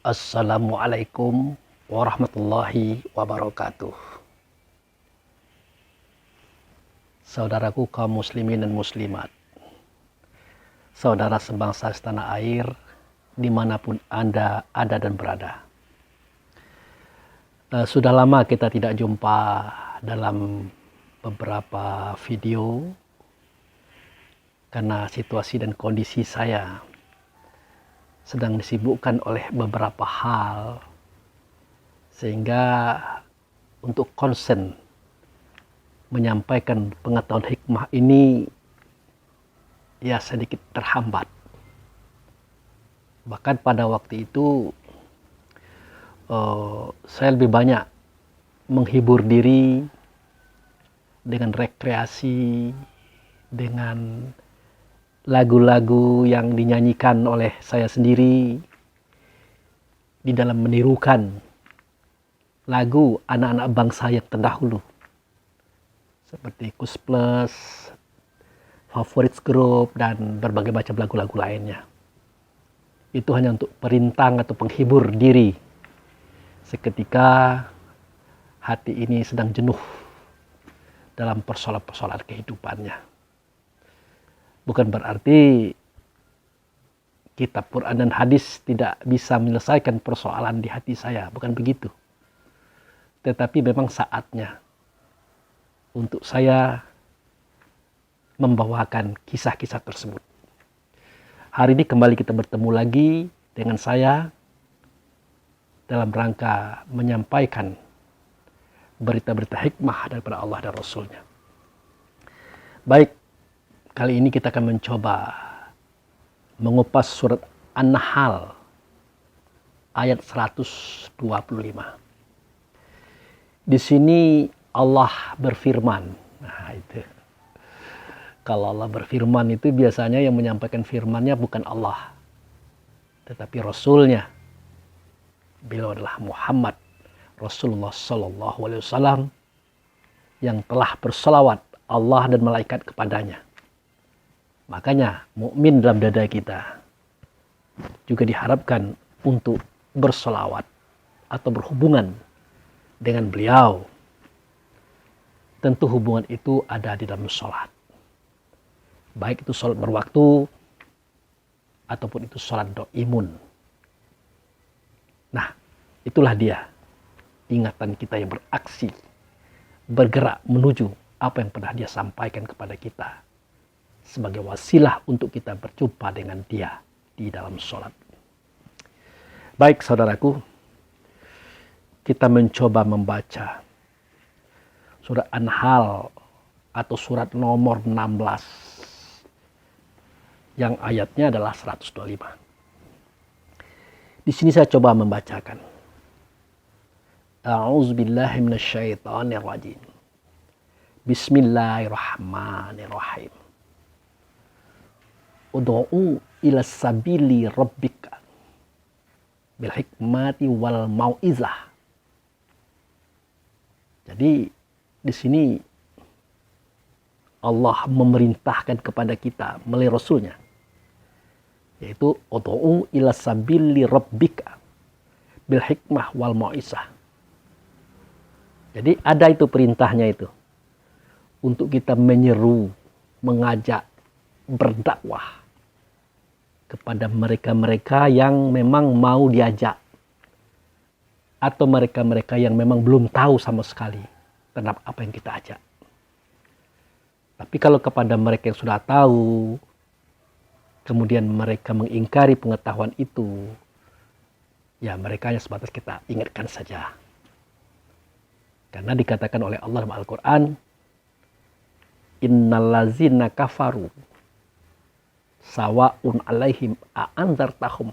Assalamualaikum warahmatullahi wabarakatuh. Saudaraku kaum muslimin dan muslimat, saudara sebangsa setanah air, dimanapun Anda ada dan berada. Sudah lama kita tidak jumpa dalam beberapa video, karena situasi dan kondisi saya sedang disibukkan oleh beberapa hal, sehingga untuk konsen menyampaikan pengetahuan hikmah ini ya sedikit terhambat. Bahkan pada waktu itu saya lebih banyak menghibur diri dengan rekreasi, dengan lagu-lagu yang dinyanyikan oleh saya sendiri di dalam menirukan lagu anak-anak bangsa yang terdahulu, seperti Kus Plus, Favorit Group, dan berbagai macam lagu-lagu lainnya. Itu hanya untuk perintang atau penghibur diri seketika hati ini sedang jenuh dalam persoalan-persoalan kehidupannya. Bukan berarti kitab Quran dan hadis tidak bisa menyelesaikan persoalan di hati saya, bukan begitu. Tetapi memang saatnya untuk saya membawakan kisah-kisah tersebut. Hari ini kembali kita bertemu lagi dengan saya dalam rangka menyampaikan berita-berita hikmah daripada Allah dan Rasulnya. Baik, kali ini kita akan mencoba mengupas surat An-Nahl ayat 125. Di sini Allah berfirman. Nah, itu. Kalau Allah berfirman itu biasanya yang menyampaikan firman-Nya bukan Allah, tetapi Rasul-Nya. Beliau adalah Muhammad Rasulullah Sallallahu Alaihi Wasallam yang telah berselawat Allah dan malaikat kepadanya. Makanya mukmin dalam dada kita juga diharapkan untuk berselawat atau berhubungan dengan beliau. Tentu hubungan itu ada di dalam sholat. Baik itu sholat berwaktu ataupun itu sholat do'imun. Nah, itulah dia ingatan kita yang beraksi, bergerak menuju apa yang pernah dia sampaikan kepada kita sebagai wasilah untuk kita berjumpa dengan dia di dalam sholat. Baik saudaraku, kita mencoba membaca surat An-Nahl atau surat nomor 16 yang ayatnya adalah 125. Di sini saya coba membacakan. A'udzubillahi minasyaitonirrajim. Bismillahirrahmanirrahim. Ud'u ila sabili rabbika bil hikmati wal mau'izah. Jadi di sini Allah memerintahkan kepada kita melalui Rasulnya, yaitu ud'u ila sabili rabbika bil hikmah wal mau'izah. Jadi ada itu perintahnya itu untuk kita menyeru, mengajak, berdakwah kepada mereka-mereka yang memang mau diajak, atau mereka-mereka yang memang belum tahu sama sekali tentang apa yang kita ajak. Tapi kalau kepada mereka yang sudah tahu, kemudian mereka mengingkari pengetahuan itu, ya mereka hanya sebatas kita ingatkan saja. Karena dikatakan oleh Allah dalam Al-Quran, innallazina kafaru sawa'un alaihim a'anzartahum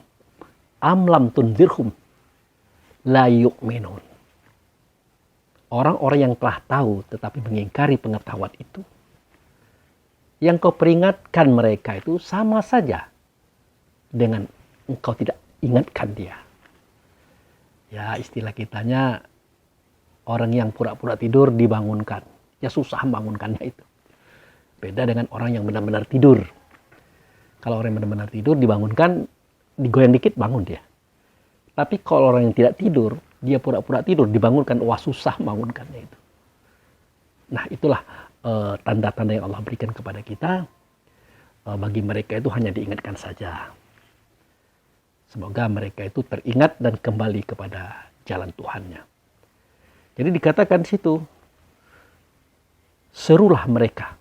am lam tunzirhum la yu'minun. Orang-orang yang telah tahu tetapi mengingkari pengetahuan itu, yang kau peringatkan mereka itu sama saja dengan engkau tidak ingatkan dia. Ya, istilah kitanya, orang yang pura-pura tidur dibangunkan. Ya susah membangunkannya itu. Beda dengan orang yang benar-benar tidur. Kalau orang yang benar-benar tidur dibangunkan, digoyang dikit bangun dia. Tapi kalau orang yang tidak tidur, dia pura-pura tidur, dibangunkan, wah susah bangunkannya itu. Nah itulah tanda-tanda yang Allah berikan kepada kita. Bagi mereka itu hanya diingatkan saja. Semoga mereka itu teringat dan kembali kepada jalan Tuhannya. Jadi dikatakan di situ, serulah mereka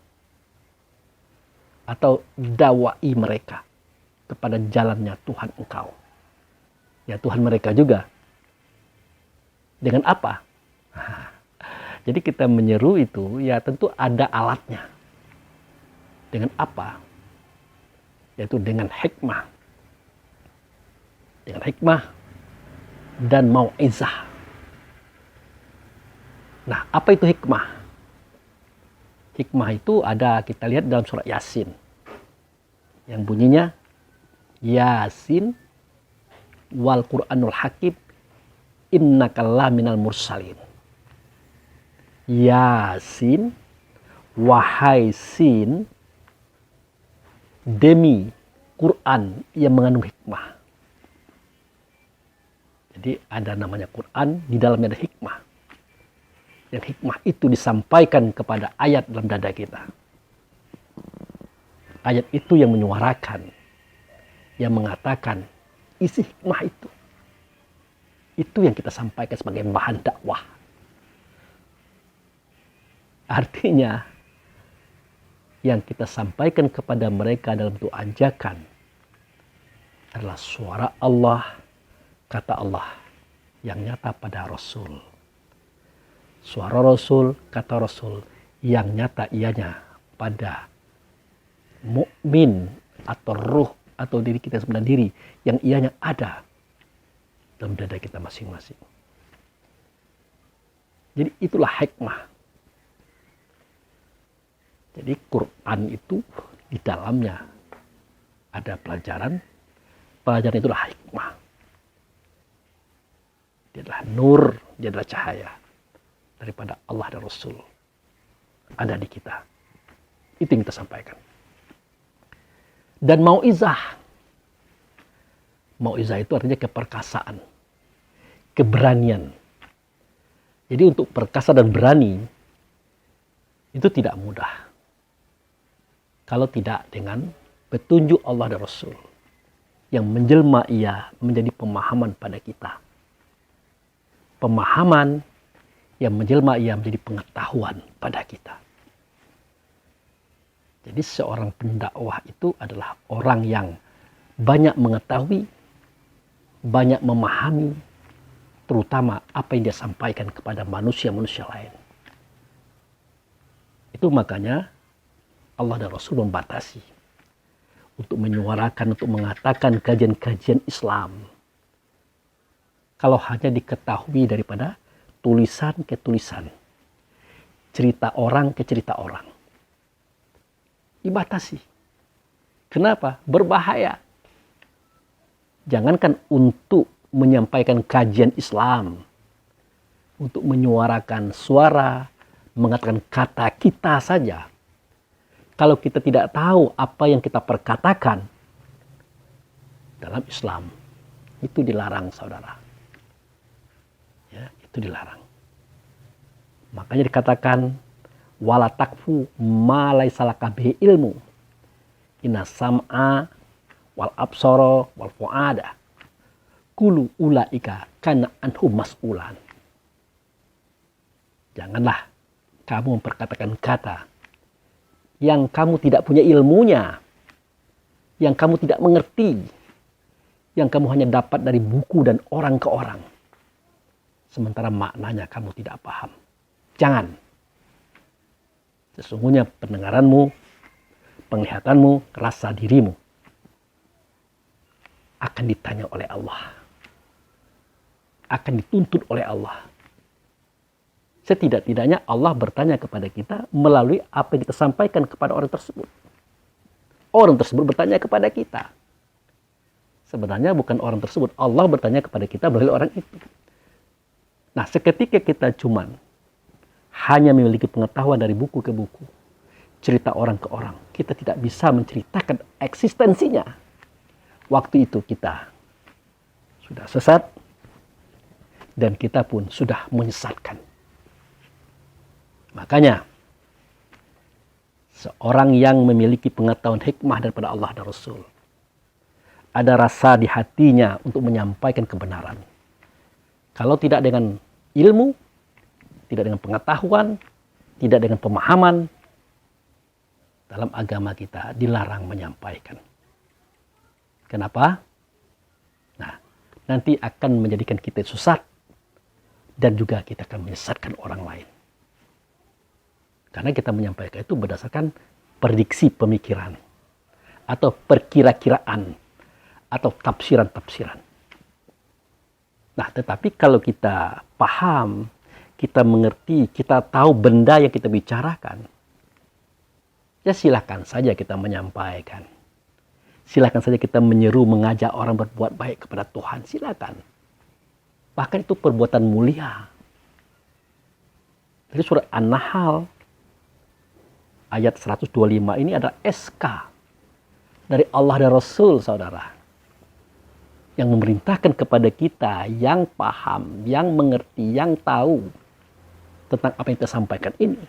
atau dakwai mereka kepada jalannya Tuhan engkau. Ya Tuhan mereka juga. Dengan apa? Jadi kita menyeru itu ya tentu ada alatnya. Dengan apa? Yaitu dengan hikmah. Dengan hikmah dan mau'izah. Nah, apa itu hikmah? Hikmah itu ada, kita lihat dalam surat Yasin. Yang bunyinya, Yasin wal Qur'anul Hakim innaka laminal mursalin. Yasin, wahai Sin, demi Quran yang mengandung hikmah. Jadi ada namanya Quran, di dalamnya ada hikmah. Yang hikmah itu disampaikan kepada ayat dalam dada kita. Ayat itu yang menyuarakan, yang mengatakan isi hikmah itu. Itu yang kita sampaikan sebagai bahan dakwah. Artinya, yang kita sampaikan kepada mereka dalam bentuk ajakan adalah suara Allah, kata Allah yang nyata pada Rasul. Suara Rasul, kata Rasul yang nyata ianya pada mukmin atau ruh atau diri kita sebenarnya diri yang ianya ada dalam dada kita masing-masing. Jadi itulah hikmah. Jadi Quran itu di dalamnya ada pelajaran. Pelajaran itulah hikmah. Dia adalah nur, dia adalah cahaya daripada Allah dan Rasul. Ada di kita. Itu yang kita sampaikan. Dan mau'izah. Mau'izah itu artinya keperkasaan. Keberanian. Jadi untuk perkasa dan berani itu tidak mudah. Kalau tidak dengan petunjuk Allah dan Rasul yang menjelma ia menjadi pemahaman pada kita. Pemahaman yang menjelma ia menjadi pengetahuan pada kita. Jadi seorang pendakwah itu adalah orang yang banyak mengetahui, banyak memahami, terutama apa yang dia sampaikan kepada manusia-manusia lain. Itu makanya Allah dan Rasul membatasi untuk menyuarakan, untuk mengatakan kajian-kajian Islam. Kalau hanya diketahui daripada tulisan ke tulisan, cerita orang ke cerita orang. Dibatasi. Kenapa? Berbahaya. Jangankan untuk menyampaikan kajian Islam, untuk menyuarakan suara, mengatakan kata kita saja. Kalau kita tidak tahu apa yang kita perkatakan dalam Islam, itu dilarang, saudara. Ya, itu dilarang. Makanya dikatakan wala takfu ma laisa laka bihi ilmu. Inna sam'a wal absara wal fuada kullu ulaika kana anhu mas'ulan. Janganlah kamu memperkatakan kata yang kamu tidak punya ilmunya, yang kamu tidak mengerti, yang kamu hanya dapat dari buku dan orang ke orang. Sementara maknanya kamu tidak paham. Jangan. Sesungguhnya pendengaranmu, penglihatanmu, rasa dirimu akan ditanya oleh Allah. Akan dituntut oleh Allah. Setidak-tidaknya Allah bertanya kepada kita melalui apa yang kita sampaikan kepada orang tersebut. Orang tersebut bertanya kepada kita. Sebenarnya bukan orang tersebut. Allah bertanya kepada kita melalui orang itu. Nah, seketika kita cuman hanya memiliki pengetahuan dari buku ke buku, cerita orang ke orang, kita tidak bisa menceritakan eksistensinya. Waktu itu kita sudah sesat, dan kita pun sudah menyesatkan. Makanya seorang yang memiliki pengetahuan hikmah daripada Allah dan Rasul, ada rasa di hatinya untuk menyampaikan kebenaran. Kalau tidak dengan ilmu, tidak dengan pengetahuan, tidak dengan pemahaman, dalam agama kita dilarang menyampaikan. Kenapa? Nah, nanti akan menjadikan kita sesat dan juga kita akan menyesatkan orang lain. Karena kita menyampaikan itu berdasarkan prediksi pemikiran atau perkira-kiraan atau tafsiran-tafsiran. Nah, tetapi kalau kita paham, kita mengerti, kita tahu benda yang kita bicarakan, ya silakan saja kita menyampaikan. Silakan saja kita menyeru, mengajak orang berbuat baik kepada Tuhan. Silakan. Bahkan itu perbuatan mulia. Jadi surat An-Nahl ayat 125 ini adalah SK dari Allah dan Rasul, saudara. Yang memerintahkan kepada kita yang paham, yang mengerti, yang tahu tentang apa yang kita sampaikan ini.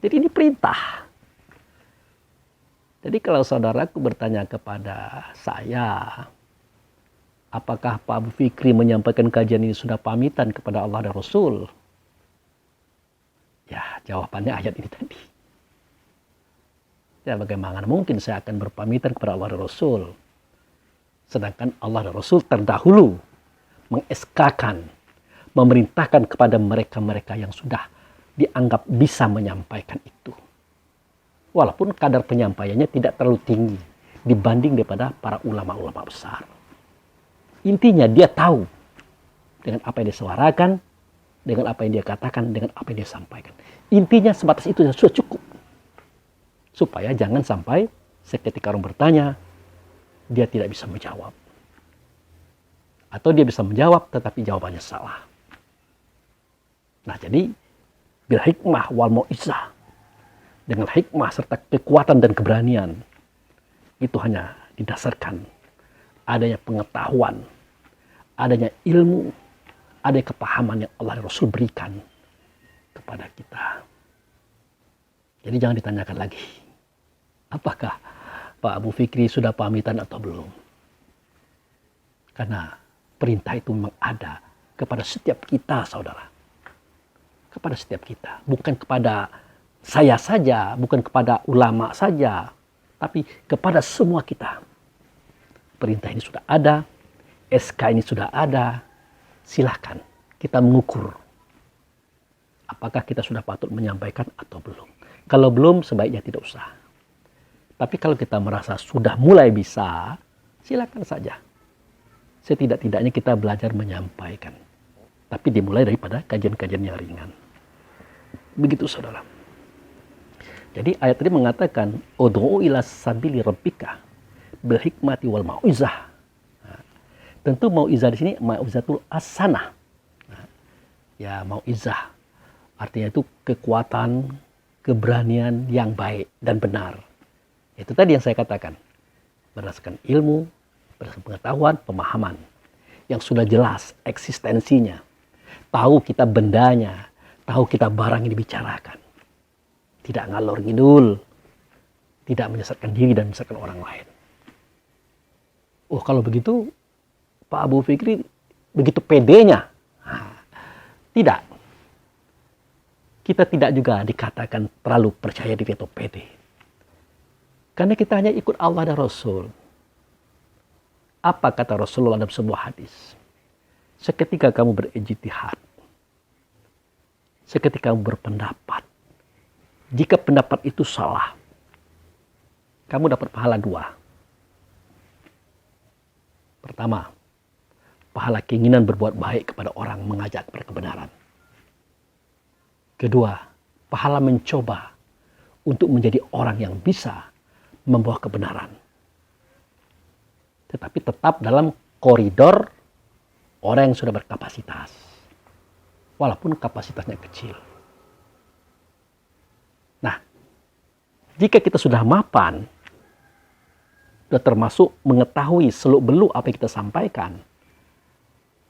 Jadi ini perintah. Jadi kalau saudaraku bertanya kepada saya, apakah Pak Abu Fikri menyampaikan kajian ini sudah pamitan kepada Allah dan Rasul? Ya, jawabannya ayat ini tadi. Ya, bagaimana mungkin saya akan berpamitan kepada Allah dan Rasul? Sedangkan Allah dan Rasul terdahulu mengeskakan, memerintahkan kepada mereka-mereka yang sudah dianggap bisa menyampaikan itu. Walaupun kadar penyampaiannya tidak terlalu tinggi dibanding daripada para ulama-ulama besar. Intinya dia tahu dengan apa yang dia suarakan, dengan apa yang dia katakan, dengan apa yang dia sampaikan. Intinya sebatas itu sudah cukup. Supaya jangan sampai seketika orang bertanya, dia tidak bisa menjawab. Atau dia bisa menjawab tetapi jawabannya salah. Nah, jadi bil hikmah wal mau'izah, dengan hikmah serta kekuatan dan keberanian, itu hanya didasarkan adanya pengetahuan, adanya ilmu, adanya kepahaman yang Allah dan Rasul berikan kepada kita. Jadi jangan ditanyakan lagi, apakah Pak Abu Fikri sudah pamitan atau belum? Karena perintah itu memang ada kepada setiap kita, saudara. Kepada setiap kita. Bukan kepada saya saja, bukan kepada ulama saja, tapi kepada semua kita. Perintah ini sudah ada, SK ini sudah ada. Silahkan kita mengukur apakah kita sudah patut menyampaikan atau belum. Kalau belum, sebaiknya tidak usah. Tapi kalau kita merasa sudah mulai bisa, silakan saja. Setidak-tidaknya kita belajar menyampaikan. Tapi dimulai daripada kajian-kajian yang ringan. Begitu, saudara. Jadi ayat tadi mengatakan, ud'u ila sabili rabbika bil hikmati wal mau'izah. Nah, tentu mau'izah di sini mau'izatul hasanah. Nah, ya, mau'izah artinya itu kekuatan, keberanian yang baik dan benar. Itu tadi yang saya katakan. Berdasarkan ilmu, berdasarkan pengetahuan, pemahaman. Yang sudah jelas eksistensinya. Tahu kita bendanya. Tahu kita barang yang dibicarakan. Tidak ngalor ngidul. Tidak menyesatkan diri dan menyesatkan orang lain. Oh, kalau begitu Pak Abu Fikri begitu pedenya. Nah, tidak. Kita tidak juga dikatakan terlalu percaya diri atau pede. Karena kita hanya ikut Allah dan Rasul. Apa kata Rasulullah dalam sebuah hadis? Seketika kamu berijtihad, seketika kamu berpendapat, jika pendapat itu salah, kamu dapat pahala 2. Pertama, pahala keinginan berbuat baik kepada orang, mengajak kepada kebenaran. Kedua, pahala mencoba untuk menjadi orang yang bisa membawa kebenaran. Tetapi tetap dalam koridor orang yang sudah berkapasitas. Walaupun kapasitasnya kecil. Nah, jika kita sudah mapan, sudah termasuk mengetahui seluk-beluk apa yang kita sampaikan,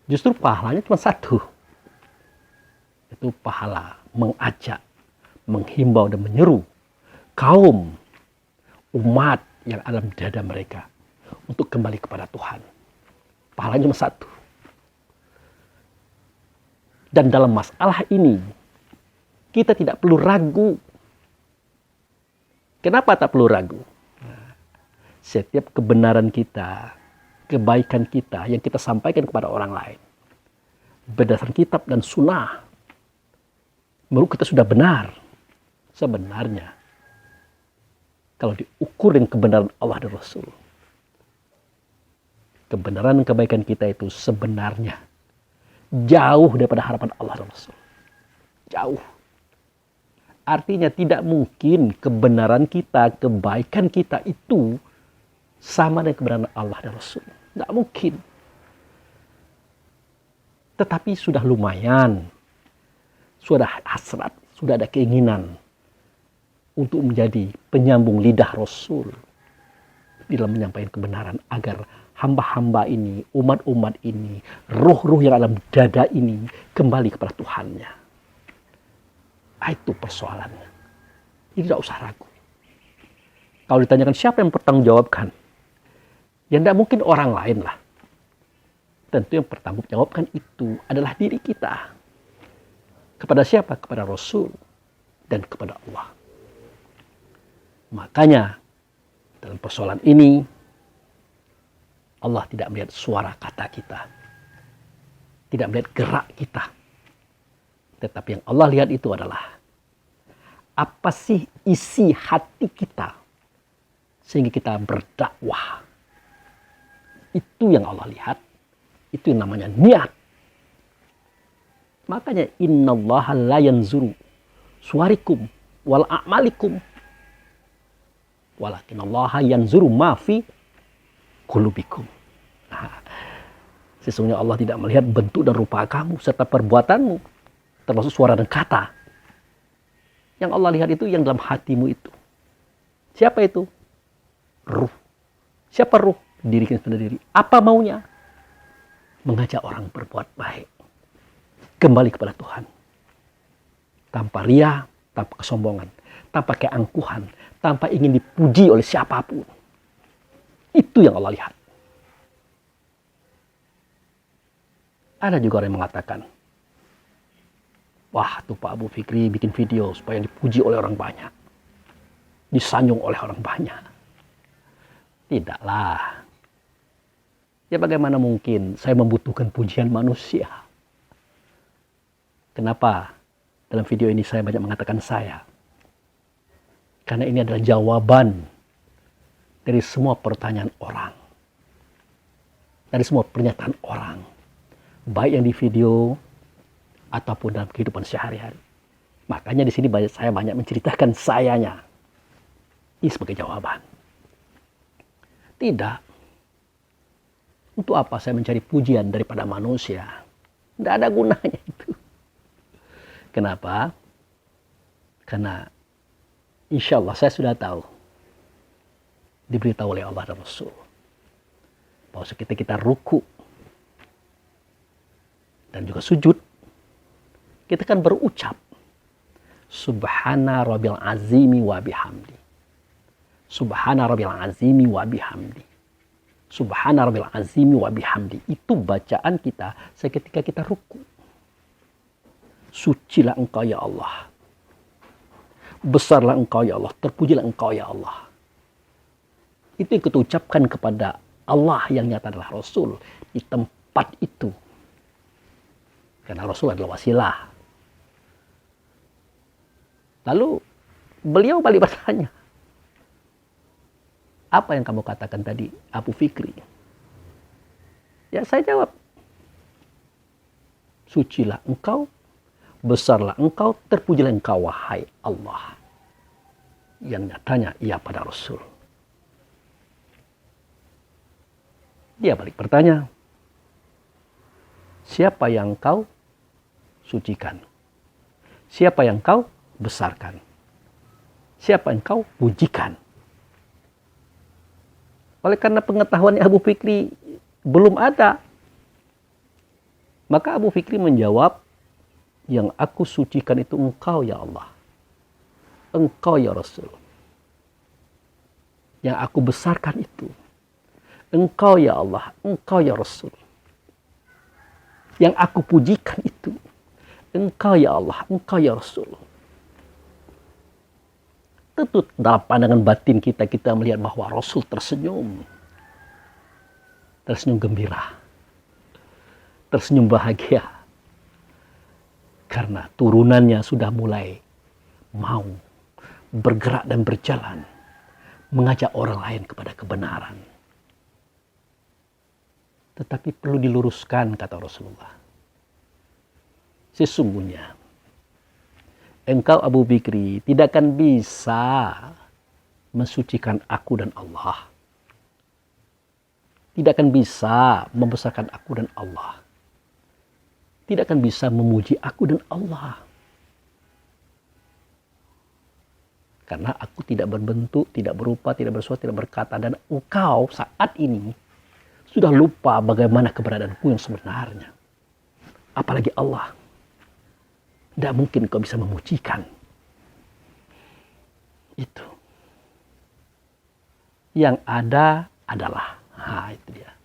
Justru pahalanya cuma satu. Itu pahala mengajak, menghimbau dan menyeru kaum umat yang alam dada mereka untuk kembali kepada Tuhan. Pahalanya cuma satu. Dan dalam masalah ini kita tidak perlu ragu. Kenapa tak perlu ragu? Setiap kebenaran kita, kebaikan kita yang kita sampaikan kepada orang lain berdasarkan kitab dan sunnah, menurut kita sudah benar. Sebenarnya kalau diukur dengan kebenaran Allah dan Rasul, kebenaran dan kebaikan kita itu sebenarnya jauh daripada harapan Allah dan Rasul. Jauh. Artinya tidak mungkin kebenaran kita, kebaikan kita itu sama dengan kebenaran Allah dan Rasul. Tidak mungkin. Tetapi sudah lumayan. Sudah hasrat, sudah ada keinginan untuk menjadi penyambung lidah Rasul dalam menyampaikan kebenaran agar hamba-hamba ini, umat-umat ini, ruh-ruh yang dalam dada ini kembali kepada Tuhannya. Itu persoalannya. Ini tidak usah ragu. Kalau ditanyakan siapa yang bertanggungjawabkan, ya tidak mungkin orang lain lah. Tentu yang bertanggungjawabkan itu adalah diri kita. Kepada siapa? Kepada Rasul dan kepada Allah. Makanya dalam persoalan ini Allah tidak melihat suara kata kita, tidak melihat gerak kita. Tetapi yang Allah lihat itu adalah apa sih isi hati kita sehingga kita berdakwah. Itu yang Allah lihat. Itu yang namanya niat. Makanya innallaha la yanzuru suwarikum wal a'malikum walakinallaha yanzuru ma fi qulubikum. Nah, sesungguhnya Allah tidak melihat bentuk dan rupa kamu serta perbuatanmu, termasuk suara dan kata. Yang Allah lihat itu yang dalam hatimu itu. Siapa itu? Ruh. Siapa ruh? Diri kita sendiri. Apa maunya? Mengajak orang berbuat baik. Kembali kepada Tuhan. Tanpa ria, tanpa kesombongan, tanpa keangkuhan, tanpa ingin dipuji oleh siapapun. Itu yang Allah lihat. Ada juga orang yang mengatakan, wah tuh Pak Abu Fikri bikin video supaya dipuji oleh orang banyak. Disanjung oleh orang banyak. Tidaklah. Ya bagaimana mungkin saya membutuhkan pujian manusia? Kenapa dalam video ini saya banyak mengatakan saya? Karena ini adalah jawaban dari semua pertanyaan orang. Dari semua pernyataan orang. Baik yang di video ataupun dalam kehidupan sehari-hari. Makanya di sini saya banyak menceritakan sayanya. Ini sebagai jawaban. Tidak. Untuk apa saya mencari pujian daripada manusia? Tidak ada gunanya itu. Kenapa? Karena insya Allah saya sudah tahu. Diberitahu oleh Allah dan Rasul. Bahwa ketika kita ruku dan juga sujud, kita kan berucap Subhana Rabbil Azimi wa bihamdi. Subhana Rabbil Azimi wa bihamdi. Subhana Rabbil Azimi wa bihamdi. Itu bacaan kita seketika kita ruku. Sucilah engkau ya Allah. Besarlah engkau ya Allah. Terpujilah engkau ya Allah. Itu yang kita ucapkan kepada Allah yang nyata adalah Rasul di tempat itu. Karena Rasul adalah wasilah. Lalu beliau balik bertanya, apa yang kamu katakan tadi, Abu Fikri? Ya saya jawab, sucilah engkau, besarlah engkau, terpujilah engkau wahai Allah. Yang nyatanya ia pada Rasul. Dia balik bertanya, siapa yang kau sucikan? Siapa yang kau besarkan? Siapa yang kau pujikan? Oleh karena pengetahuan Abu Fikri belum ada Maka Abu Fikri menjawab, yang aku sucikan itu engkau ya Allah. Engkau ya Rasul. Yang aku besarkan itu engkau ya Allah, engkau ya Rasul. Yang aku pujikan itu engkau ya Allah, engkau ya Rasul. Tentu dalam pandangan batin kita melihat bahwa Rasul tersenyum. Tersenyum gembira. Tersenyum bahagia. Karena turunannya sudah mulai mau bergerak dan berjalan. Mengajak orang lain kepada kebenaran. Tetapi perlu diluruskan, kata Rasulullah. Sesungguhnya, engkau Abu Fikri tidak akan bisa mensucikan aku dan Allah. Tidak akan bisa membesarkan aku dan Allah. Tidak akan bisa memuji aku dan Allah. Karena aku tidak berbentuk, tidak berupa, tidak bersuara, tidak berkata. Dan engkau saat ini sudah lupa bagaimana keberadaanku yang sebenarnya. Apalagi Allah. Tidak mungkin kau bisa memujikan. Itu. Yang ada adalah. Nah, itu dia.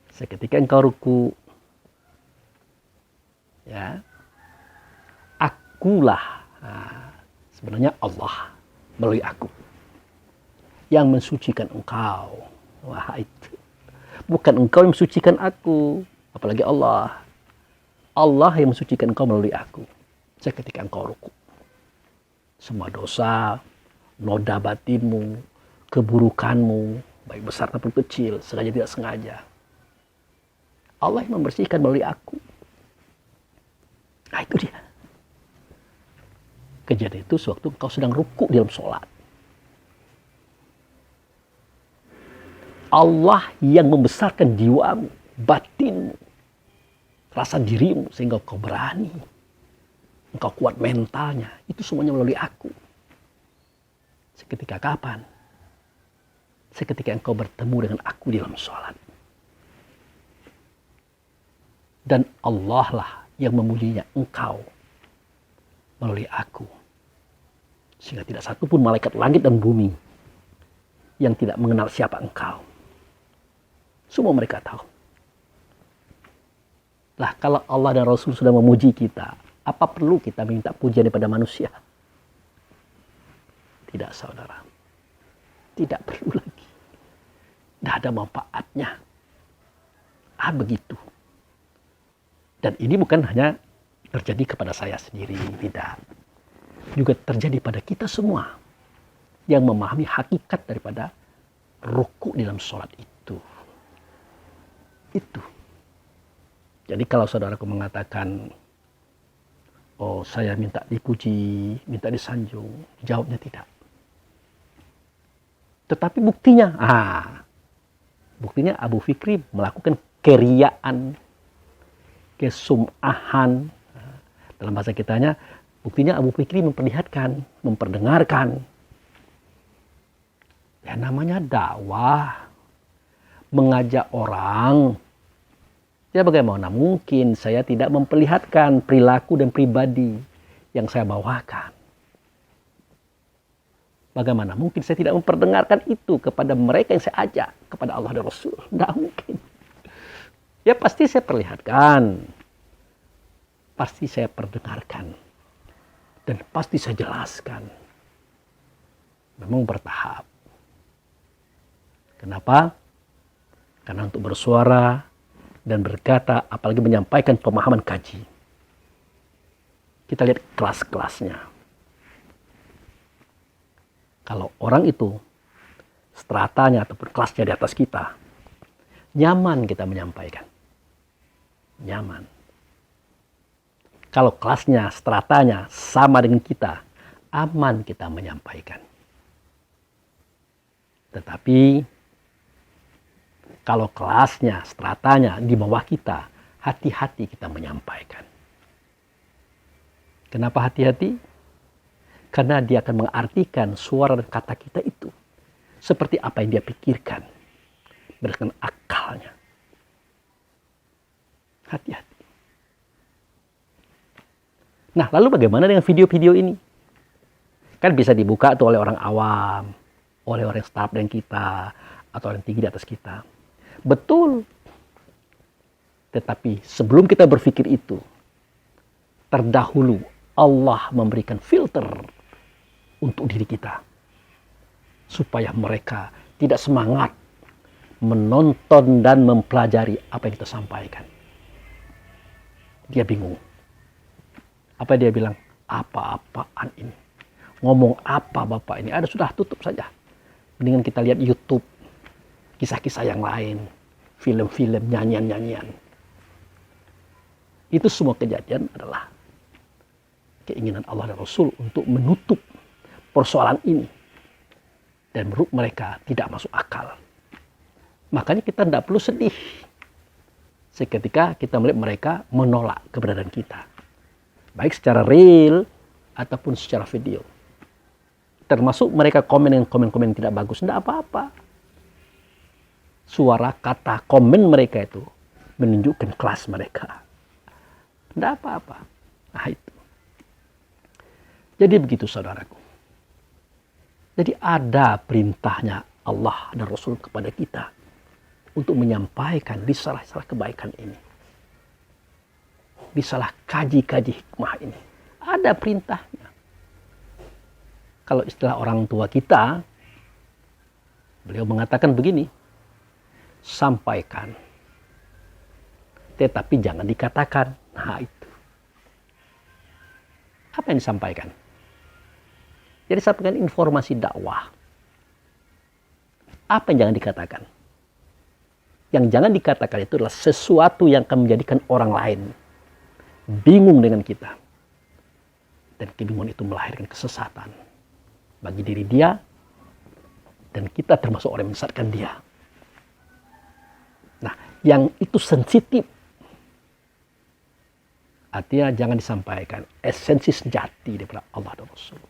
Seketika engkau ruku. Ya. Akulah. Nah, sebenarnya Allah. Melalui aku. Yang mensucikan engkau. Wah, itu. Bukan engkau yang mensucikan aku. Apalagi Allah. Allah yang mensucikan engkau melalui aku. Seketika engkau ruku. Semua dosa, noda batinmu, keburukanmu, baik besar ataupun kecil, sengaja tidak sengaja. Allah yang membersihkan melalui aku. Nah, itu dia. Kejadian itu sewaktu engkau sedang ruku di dalam sholat. Allah yang membesarkan jiwamu, batinmu, rasa dirimu sehingga engkau berani. Engkau kuat mentalnya. Itu semuanya melalui aku. Seketika kapan? Seketika engkau bertemu dengan aku di dalam sholat. Dan Allah lah yang memujinya engkau melalui aku. Sehingga tidak satu pun malaikat langit dan bumi yang tidak mengenal siapa engkau. Semua mereka tahu. Lah kalau Allah dan Rasul sudah memuji kita, apa perlu kita minta pujian daripada manusia? Tidak, saudara. Tidak perlu lagi. Tidak ada manfaatnya. Begitu. Dan ini bukan hanya terjadi kepada saya sendiri, tidak. Juga terjadi pada kita semua yang memahami hakikat daripada ruku dalam sholat itu. Itu. Jadi kalau saudaraku mengatakan, oh saya minta dipuji, minta disanjung, jawabnya tidak. Tetapi buktinya, buktinya Abu Fikri melakukan keriaan, kesum'ahan. Dalam bahasa kitanya, buktinya Abu Fikri memperlihatkan, memperdengarkan. Ya namanya dakwah, mengajak orang. Ya bagaimana mungkin saya tidak memperlihatkan perilaku dan pribadi yang saya bawakan. Bagaimana mungkin saya tidak memperdengarkan itu kepada mereka yang saya ajak, kepada Allah dan Rasul. Tidak mungkin. Ya pasti saya perlihatkan. Pasti saya perdengarkan. Dan pasti saya jelaskan. Memang bertahap. Kenapa? Karena untuk bersuara dan berkata, apalagi menyampaikan pemahaman kaji. Kita lihat kelas-kelasnya. Kalau orang itu, stratanya ataupun kelasnya di atas kita, nyaman kita menyampaikan. Nyaman. Kalau kelasnya, stratanya sama dengan kita, aman kita menyampaikan. Tetapi, kalau kelasnya, stratanya di bawah kita, hati-hati kita menyampaikan. Kenapa hati-hati? Karena dia akan mengartikan suara dan kata kita itu seperti apa yang dia pikirkan berdasarkan akalnya. Hati-hati. Nah, lalu bagaimana dengan video-video ini? Kan bisa dibuka tuh oleh orang awam, oleh orang staff dengan kita, atau orang tinggi di atas kita. Betul. Tetapi sebelum kita berpikir itu, terdahulu Allah memberikan filter untuk diri kita. Supaya mereka tidak semangat menonton dan mempelajari apa yang kita sampaikan. Dia bingung. Apa dia bilang? Apa-apaan ini? Ngomong apa Bapak ini? Ada, sudah tutup saja. Mendingan kita lihat YouTube. Kisah-kisah yang lain. Film-film, nyanyian-nyanyian. Itu semua kejadian adalah keinginan Allah dan Rasul untuk menutup persoalan ini. Dan menurut mereka tidak masuk akal. Makanya kita tidak perlu sedih. Seketika kita melihat mereka menolak keberadaan kita. Baik secara real ataupun secara video. Termasuk mereka komen dengan komen-komen tidak bagus. Tidak apa-apa. Suara kata komen mereka itu menunjukkan kelas mereka. Tidak apa-apa. Nah itu. Jadi begitu saudaraku. Jadi ada perintahnya Allah dan Rasul kepada kita untuk menyampaikan risalah-risalah kebaikan ini. Risalah kaji-kaji hikmah ini. Ada perintahnya. Kalau istilah orang tua kita, beliau mengatakan begini, sampaikan, tetapi jangan dikatakan. Nah itu. Apa yang disampaikan? Jadi sampaikan informasi dakwah. Apa yang jangan dikatakan? Yang jangan dikatakan itu adalah sesuatu yang akan menjadikan orang lain bingung dengan kita. Dan kebingungan itu melahirkan kesesatan bagi diri dia, dan kita termasuk orang yang menyesatkan dia. Nah, yang itu sensitif. Artinya jangan disampaikan esensi sejati daripada Allah dan Rasul.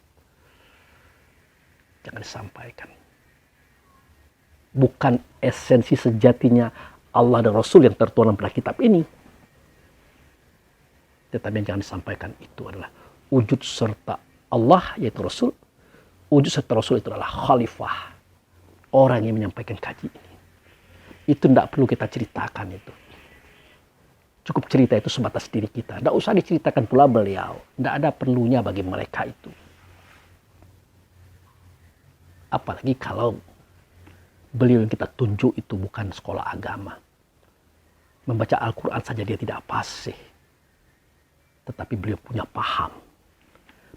Jangan disampaikan. Bukan esensi sejatinya Allah dan Rasul yang tertuang pada kitab ini. Tetapi yang jangan disampaikan itu adalah wujud serta Allah, yaitu Rasul. Wujud serta Rasul itu adalah khalifah. Orang yang menyampaikan kaji ini. Itu tidak perlu kita ceritakan itu. Cukup cerita itu sebatas diri kita. Tidak usah diceritakan pula beliau. Tidak ada perlunya bagi mereka itu. Apalagi kalau beliau yang kita tunjuk itu bukan sekolah agama. Membaca Al-Quran saja dia tidak fasih. Tetapi beliau punya paham.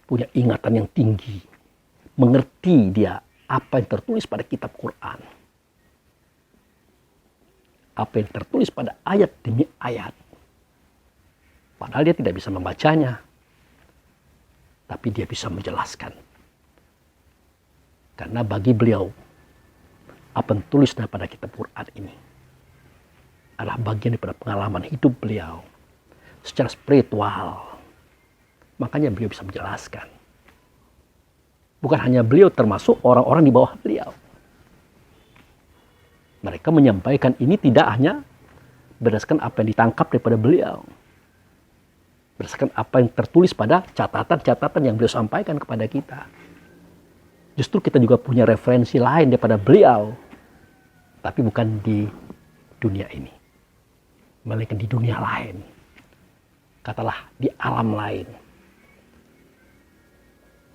Punya ingatan yang tinggi. Mengerti dia apa yang tertulis pada kitab Quran. Apa yang tertulis pada ayat demi ayat. Padahal dia tidak bisa membacanya. Tapi dia bisa menjelaskan. Karena bagi beliau, apa yang tulis pada kitab Quran ini adalah bagian daripada pengalaman hidup beliau secara spiritual. Makanya beliau bisa menjelaskan. Bukan hanya beliau, termasuk orang-orang di bawah beliau. Mereka menyampaikan ini tidak hanya berdasarkan apa yang ditangkap daripada beliau. Berdasarkan apa yang tertulis pada catatan-catatan yang beliau sampaikan kepada kita. Justru kita juga punya referensi lain daripada beliau. Tapi bukan di dunia ini. Melainkan di dunia lain. Katalah di alam lain.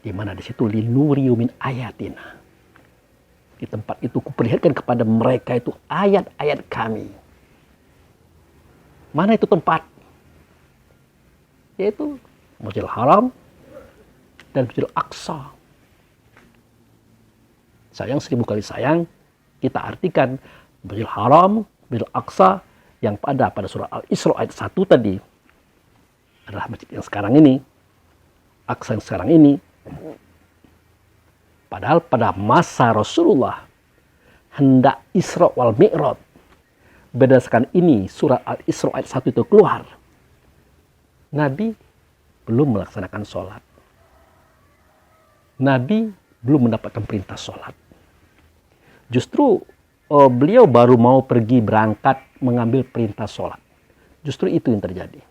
Di mana di situ linuriyu min ayatina. Di tempat itu kuperlihatkan kepada mereka itu ayat-ayat kami. Mana itu tempat? Yaitu Masjidil Haram dan Masjidil Aqsa. Sayang 1000 kali sayang, kita artikan Masjidil Haram, Masjidil Aqsa yang pada surah Al-Isra ayat 1 tadi adalah masjid yang sekarang ini, Aqsa yang sekarang ini. Padahal pada masa Rasulullah hendak Isra wal Mi'raj, berdasarkan ini surah Al-Isra ayat 1 itu keluar, Nabi belum melaksanakan sholat. Nabi belum mendapatkan perintah sholat. Justru beliau baru mau pergi berangkat mengambil perintah sholat. Justru itu yang terjadi.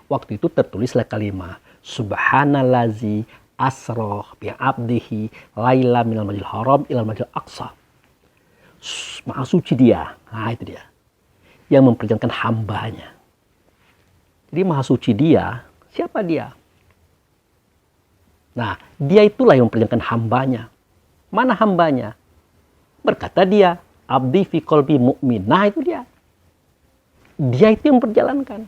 Waktu itu tertulislah kalimat Subhanallazi asra bi abdihi laila minal masjidil haram ilal masjidil aqsa. Maha suci dia. Nah, itu dia. Yang memperjalankan hambanya. Jadi maha suci dia. Siapa dia? Nah, dia itulah yang memperjalankan hambanya. Mana hambanya? Berkata dia, abdi fi qalbi mu'min. Nah, itu dia. Dia itu yang memperjalankan.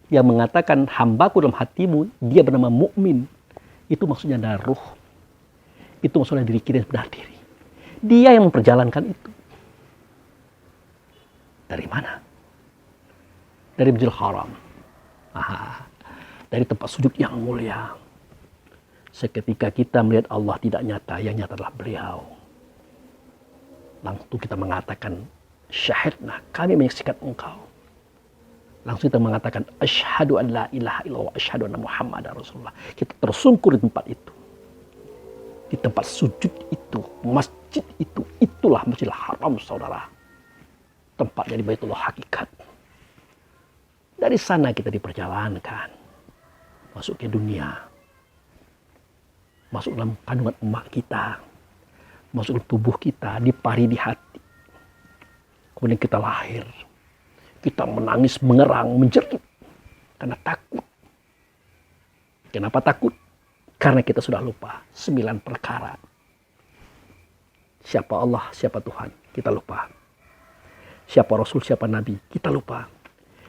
Yang mengatakan hambaku dalam hatimu, dia bernama mukmin. Itu maksudnya adalah ruh. Itu maksudnya diri kita yang sebenar diri. Dia yang memperjalankan itu. Dari mana? Dari Masjidil Haram. Dari tempat sujud yang mulia. Seketika kita melihat Allah tidak nyata, yang nyata adalah beliau. Langsung kita mengatakan, syahidna, kami menyaksikan engkau. Langsung kita mengatakan, asyhadu an la ilaha illallah, asyhadu anna Muhammadar Rasulullah. Kita tersungkur di tempat itu. Di tempat sujud itu, masjid itu, itulah Masjidil Haram, saudara. Tempatnya di Baitullah hakikat. Dari sana kita diperjalankan. Masuk ke dunia. Masuk dalam kandungan emak kita. Masuk ke tubuh kita, dipari di hati. Kemudian kita lahir. Kita menangis, mengerang, menjerit. Karena takut. Kenapa takut? Karena kita sudah lupa 9 perkara. Siapa Allah, siapa Tuhan, kita lupa. Siapa Rasul, siapa Nabi, kita lupa.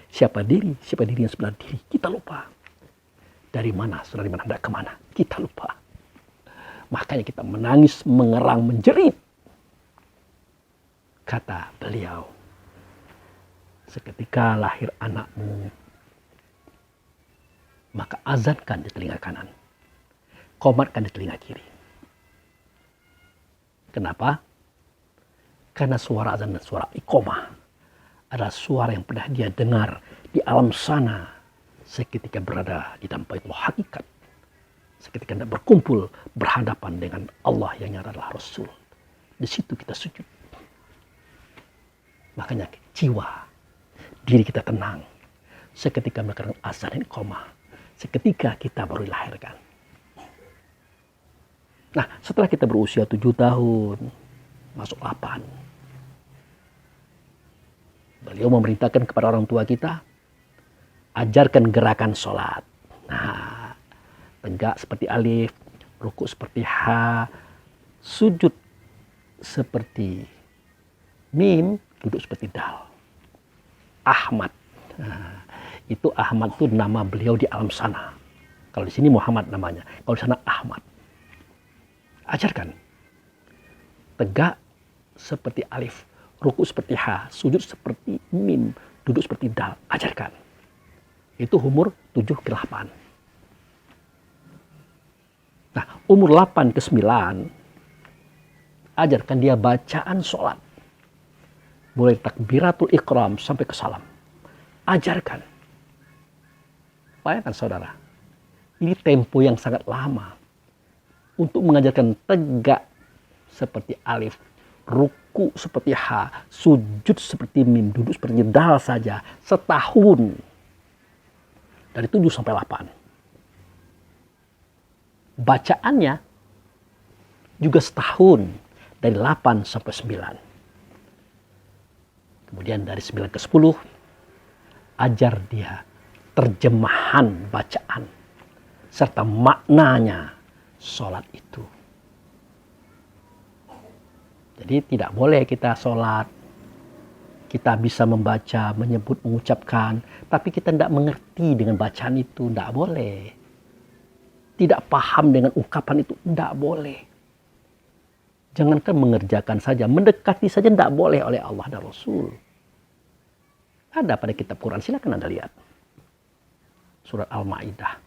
Siapa diri yang sebenar diri, kita lupa. Dari mana, sudah di mana, hendak kemana, kita lupa. Makanya kita menangis, mengerang, menjerit. Kata beliau, seketika lahir anakmu, maka azankan di telinga kanan, qomatkan di telinga kiri. Kenapa? Karena suara azan dan suara iqomah adalah suara yang pernah dia dengar di alam sana seketika berada di tempat itu hakikat. Seketika hendak berkumpul berhadapan dengan Allah yang nyata adalah Rasul. Di situ kita sujud. Makanya jiwa, diri kita tenang. Seketika melakukan azan dan iqomah. Seketika kita baru dilahirkan. Nah, setelah kita berusia 7 tahun, masuk 8. Beliau memerintahkan kepada orang tua kita, ajarkan gerakan sholat. Nah, tegak seperti alif, rukuk seperti ha, sujud seperti mim, duduk seperti dal. Ahmad. Nah, itu Ahmad itu nama beliau di alam sana. Kalau di sini Muhammad namanya, kalau di sana Ahmad. Ajarkan. Tegak seperti alif, rukuk seperti ha, sujud seperti mim, duduk seperti dal. Ajarkan. Itu umur 7 ke 8. Nah, umur 8 ke 9, ajarkan dia bacaan sholat. Mulai takbiratul ikram sampai ke salam. Ajarkan. Bayangkan saudara, ini tempo yang sangat lama. Untuk mengajarkan tegak seperti alif, ruku seperti ha, sujud seperti mim, duduk seperti dal saja. Setahun. Dari 7 sampai 8. Bacaannya juga setahun. Dari 8 sampai 9. Kemudian dari 9 ke 10, ajar dia terjemahan bacaan. Serta maknanya sholat itu. Jadi tidak boleh kita sholat, kita bisa membaca, menyebut, mengucapkan, tapi kita tidak mengerti dengan bacaan itu, tidak boleh. Tidak paham dengan ungkapan itu, tidak boleh. Jangankan mengerjakan saja, mendekati saja tidak boleh oleh Allah dan Rasul. Ada pada kitab Quran, silakan Anda lihat. Surat Al-Ma'idah.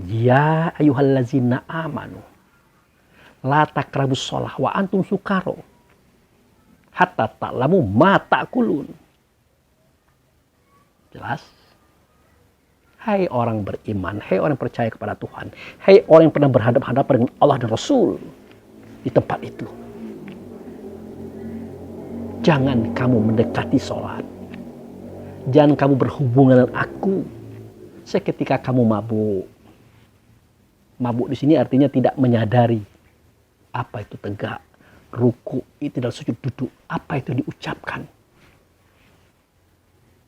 Ya ayyuhallazina amanu la taqrabus shalah wa antum sukaro hatta ta'lamu ma ta'kulun. Jelas? Hai orang beriman, hai orang percaya kepada Tuhan, hai orang yang pernah berhadapan-hadapan dengan Allah dan Rasul di tempat itu. Jangan kamu mendekati sholat. Jangan kamu berhubungan dengan aku Seketika kamu mabuk. Mabuk di sini artinya tidak menyadari apa itu tegak, ruku, itu dalam sujud duduk, apa itu diucapkan.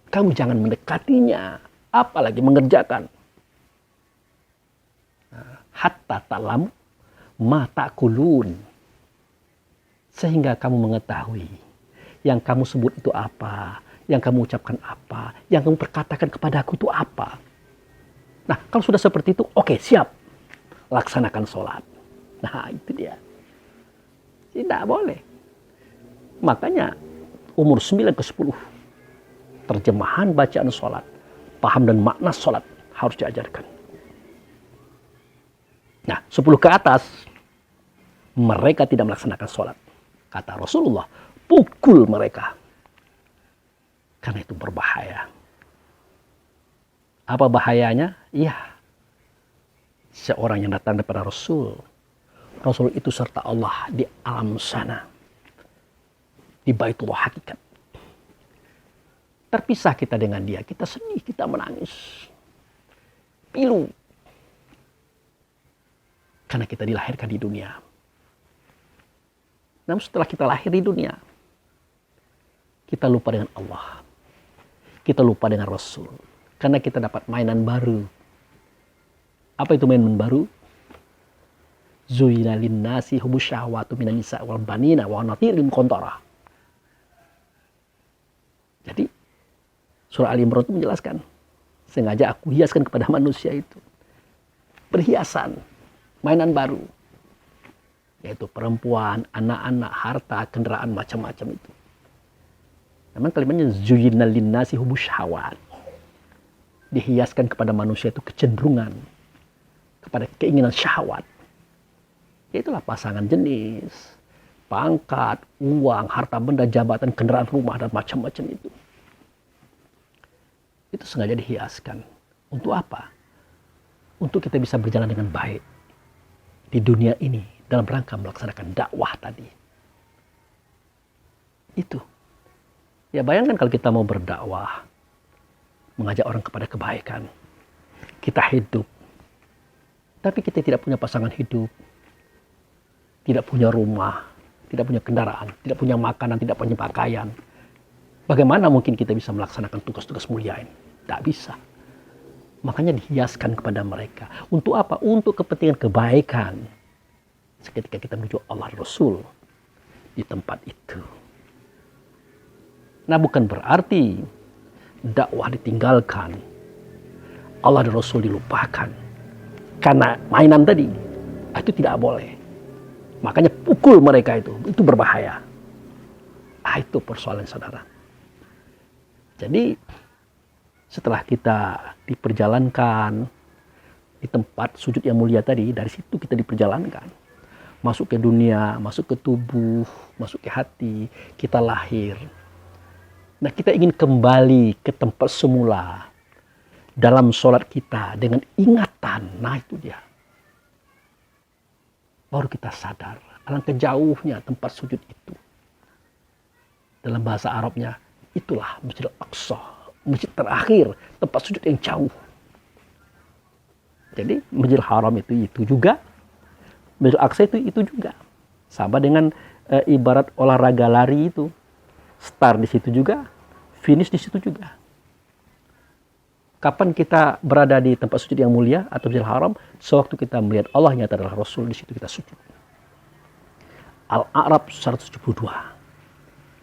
Kamu jangan mendekatinya, apalagi mengerjakan. Hatta ta'lamu ma ta'kulun. Sehingga kamu mengetahui yang kamu sebut itu apa, yang kamu ucapkan apa, yang kamu perkatakan kepadaku itu apa. Nah, kalau sudah seperti itu, oke, siap. Laksanakan sholat. Nah, itu dia. Tidak boleh. Makanya umur 9 ke 10 terjemahan bacaan sholat, paham dan makna sholat harus diajarkan. Nah, 10 ke atas mereka tidak melaksanakan sholat. Kata Rasulullah, pukul mereka. Karena itu berbahaya. Apa bahayanya? Iya. Seorang yang datang daripada Rasul. Rasul itu serta Allah di alam sana. Di Baitullah hakikat. Terpisah kita dengan dia. Kita sedih, kita menangis. Pilu. Karena kita dilahirkan di dunia. Namun setelah kita lahir di dunia, kita lupa dengan Allah. Kita lupa dengan Rasul. Karena kita dapat mainan baru. Apa itu mainan baru? Zuyina linnasi hubus syahwatu minan nisa wal banina wa qanatiril muqantarah. Jadi surah Al Imran itu menjelaskan, sengaja aku hiaskan kepada manusia itu perhiasan, mainan baru, yaitu perempuan, anak-anak, harta, kendaraan, macam-macam itu. Memang kalimatnya zuyina linnasi hubus syahwat. Dihiaskan kepada manusia itu kecenderungan kepada keinginan syahwat. Itulah pasangan jenis, pangkat, uang, harta benda, jabatan, kendaraan, rumah, dan macam-macam itu. Itu sengaja dihiaskan. Untuk apa? Untuk kita bisa berjalan dengan baik di dunia ini dalam rangka melaksanakan dakwah tadi. Itu. Ya bayangkan kalau kita mau berdakwah, mengajak orang kepada kebaikan. Kita hidup, tapi kita tidak punya pasangan hidup, tidak punya rumah, tidak punya kendaraan, tidak punya makanan, tidak punya pakaian. Bagaimana mungkin kita bisa melaksanakan tugas-tugas mulia ini? Tidak bisa. Makanya dihiaskan kepada mereka. Untuk apa? Untuk kepentingan kebaikan. Seketika kita menuju Allah Rasul di tempat itu. Nah, bukan berarti dakwah ditinggalkan, Allah dan Rasul dilupakan karena mainan tadi. Itu tidak boleh. Makanya pukul mereka itu berbahaya. Itu persoalan saudara. Jadi setelah kita diperjalankan di tempat sujud yang mulia tadi, dari situ kita diperjalankan masuk ke dunia, masuk ke tubuh, masuk ke hati, kita lahir. Nah, kita ingin kembali ke tempat semula dalam sholat kita dengan ingatan. Nah, itu dia. Baru kita sadar alangkah jauhnya tempat sujud itu. Dalam bahasa Arabnya, itulah Masjid Al-Aqsa, masjid terakhir, tempat sujud yang jauh. Jadi Masjid Haram itu juga, Masjid Al-Aqsa itu juga. Sama dengan ibarat olahraga lari itu. Start di situ juga, finish di situ juga. Kapan kita berada di tempat sujud yang mulia atau Masjidil Haram? Sewaktu kita melihat Allah nyata adalah Rasul, di situ kita sujud. Al-A'raf 172.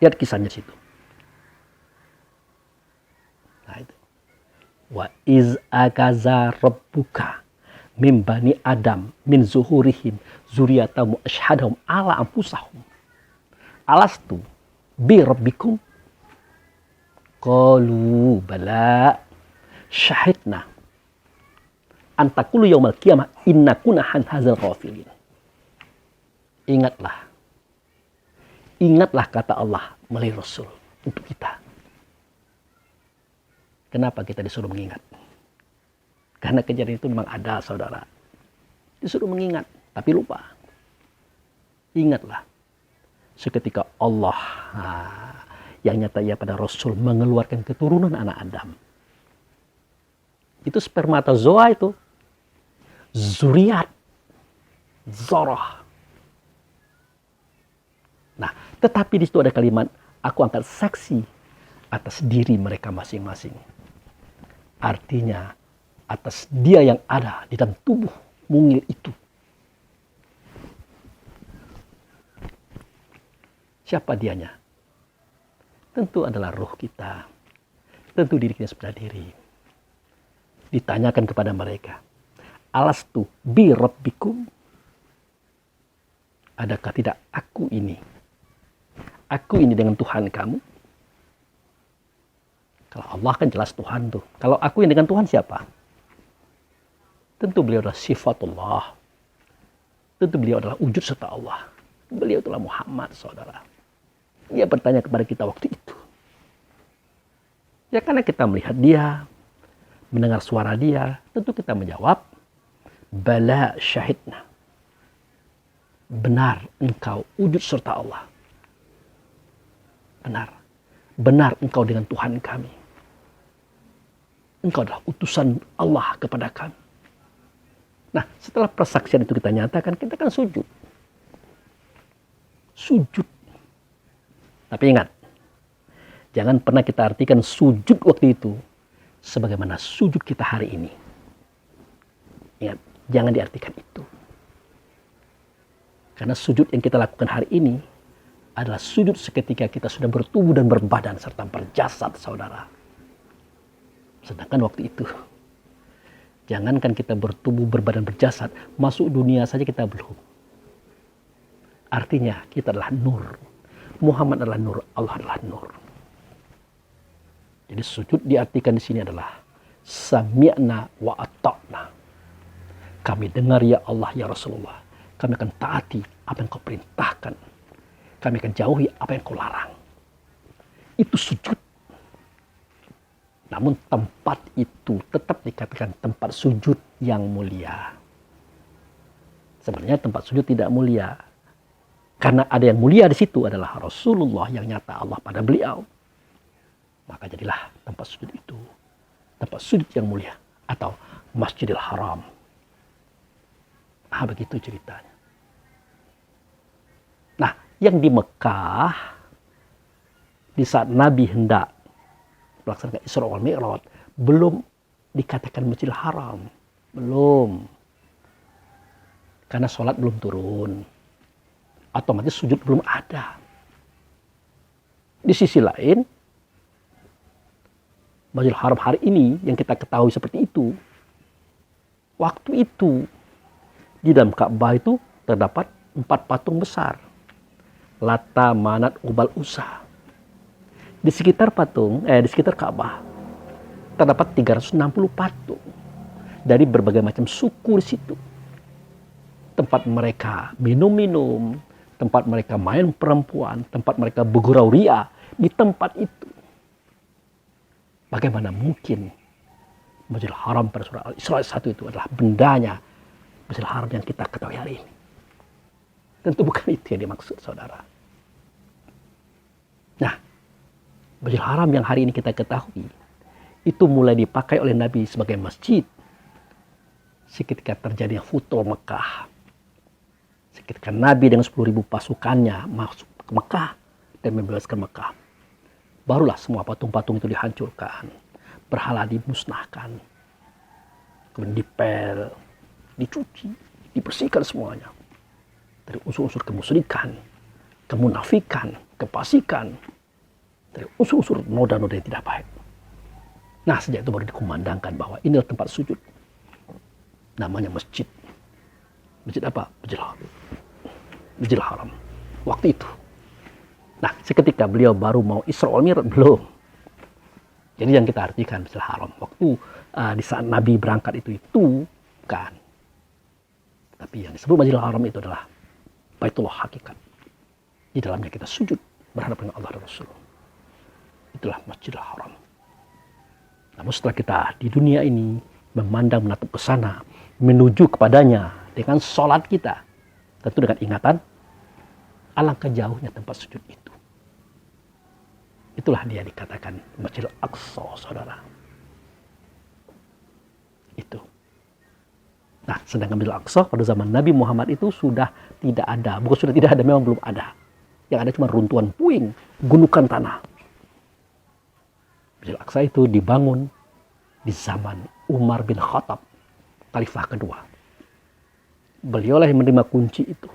Lihat kisahnya di situ. Nah itu. Wa iz akaza rabbuka min bani Adam min zuhurihim zuriyatahum asyhadahum ala anfusahum. Alastu bi rabbikum? Qalu bala syahidna antakulu yaumal qiyamah inna kunna han hadzal ghafilin. Ingatlah kata Allah melalui Rasul untuk kita. Kenapa kita disuruh mengingat? Karena kejadian itu memang ada, saudara. Disuruh mengingat, tapi lupa. Ingatlah. Seketika Allah yang nyata ya pada Rasul mengeluarkan keturunan anak Adam. Itu spermatozoa itu. Zuriat. Zoroh. Nah, tetapi di situ ada kalimat, aku angkat saksi atas diri mereka masing-masing. Artinya, atas dia yang ada di dalam tubuh mungil itu. Siapa dianya? Tentu adalah roh kita. Tentu diri kita sebelah diri. Ditanyakan kepada mereka, alastu bi rabbikum? Adakah tidak aku ini? Aku ini dengan Tuhan kamu? Kalau Allah kan jelas Tuhan tuh. Kalau aku ini dengan Tuhan siapa? Tentu beliau adalah sifatullah. Tentu beliau adalah wujud serta Allah. Beliau adalah Muhammad, saudara. Dia bertanya kepada kita waktu itu. Ya karena kita melihat dia, mendengar suara dia, tentu kita menjawab, bala syahidna. Benar engkau wujud serta Allah. Benar. Benar engkau dengan Tuhan kami. Engkau adalah utusan Allah kepada kami. Nah, setelah persaksian itu kita nyatakan, kita kan sujud. Sujud. Tapi ingat, jangan pernah kita artikan sujud waktu itu sebagaimana sujud kita hari ini. Ingat, jangan diartikan itu. Karena sujud yang kita lakukan hari ini adalah sujud seketika kita sudah bertubuh dan berbadan serta berjasad, saudara. Sedangkan waktu itu, jangankan kita bertubuh, berbadan, berjasad, masuk dunia saja kita belum. Artinya kita adalah nur. Muhammad adalah nur, Allah adalah nur. Jadi sujud diartikan di sini adalah sami'na wa ata'na. Kami dengar ya Allah ya Rasulullah. Kami akan taati apa yang kau perintahkan. Kami akan jauhi apa yang kau larang. Itu sujud. Namun tempat itu tetap dikatakan tempat sujud yang mulia. Sebenarnya tempat sujud tidak mulia. Karena ada yang mulia di situ adalah Rasulullah yang nyata Allah pada beliau. Maka jadilah tempat sujud itu tempat sujud yang mulia atau Masjidil Haram. Begitu ceritanya. Nah, yang di Mekah di saat Nabi hendak melaksanakan Isra wal Mi'raj belum dikatakan Masjidil Haram, belum. Karena sholat belum turun. Otomatis sujud belum ada. Di sisi lain, Masjidil Haram hari ini yang kita ketahui seperti itu, waktu itu di dalam Ka'bah itu terdapat 4 patung besar. Lata, Manat, Ubal, Uzza. Di sekitar di sekitar Ka'bah terdapat 360 patung dari berbagai macam suku di situ. Tempat mereka minum-minum, tempat mereka main perempuan, tempat mereka bergurau ria di tempat itu. Bagaimana mungkin Masjidil Haram pada surah Al-Isra 1 itu adalah bendanya Masjidil Haram yang kita ketahui hari ini? Tentu bukan itu yang dimaksud, saudara. Nah, Masjidil Haram yang hari ini kita ketahui itu mulai dipakai oleh Nabi sebagai masjid seketika terjadinya Futuh Mekah. Seketika Nabi dengan 10.000 pasukannya masuk ke Mekah dan membebaskan Mekah. Barulah semua patung-patung itu dihancurkan. Berhala dimusnahkan. Kemudian dipel, dicuci, dibersihkan semuanya. Dari unsur-unsur kemusyrikan, kemunafikan, kefasikan. Dari unsur-unsur noda-noda yang tidak baik. Nah, sejak itu baru dikumandangkan bahwa inilah tempat sujud. Namanya masjid. Masjid apa? Masjidil Haram. Waktu itu. Nah, seketika beliau baru mau Isra wal Mi'raj, belum. Jadi yang kita artikan Masjidil Haram. Waktu di saat Nabi berangkat itu kan. Tapi yang disebut Masjidil Haram itu adalah Baitullah hakikat. Di dalamnya kita sujud berhadapan dengan Allah dan Rasul. Itulah Masjidil Haram. Namun setelah kita di dunia ini memandang menatap ke sana, menuju kepadanya dengan sholat kita, tentu dengan ingatan alangkah jauhnya tempat sujud itu. Itulah dia dikatakan Masjidil Aqsa, saudara. Itu. Nah, sedangkan Masjidil Aqsa pada zaman Nabi Muhammad itu sudah tidak ada. Bukan sudah tidak ada, memang belum ada. Yang ada cuma runtuhan puing, gundukan tanah. Masjidil Aqsa itu dibangun di zaman Umar bin Khattab, khalifah kedua. Beliaulah yang menerima kunci itu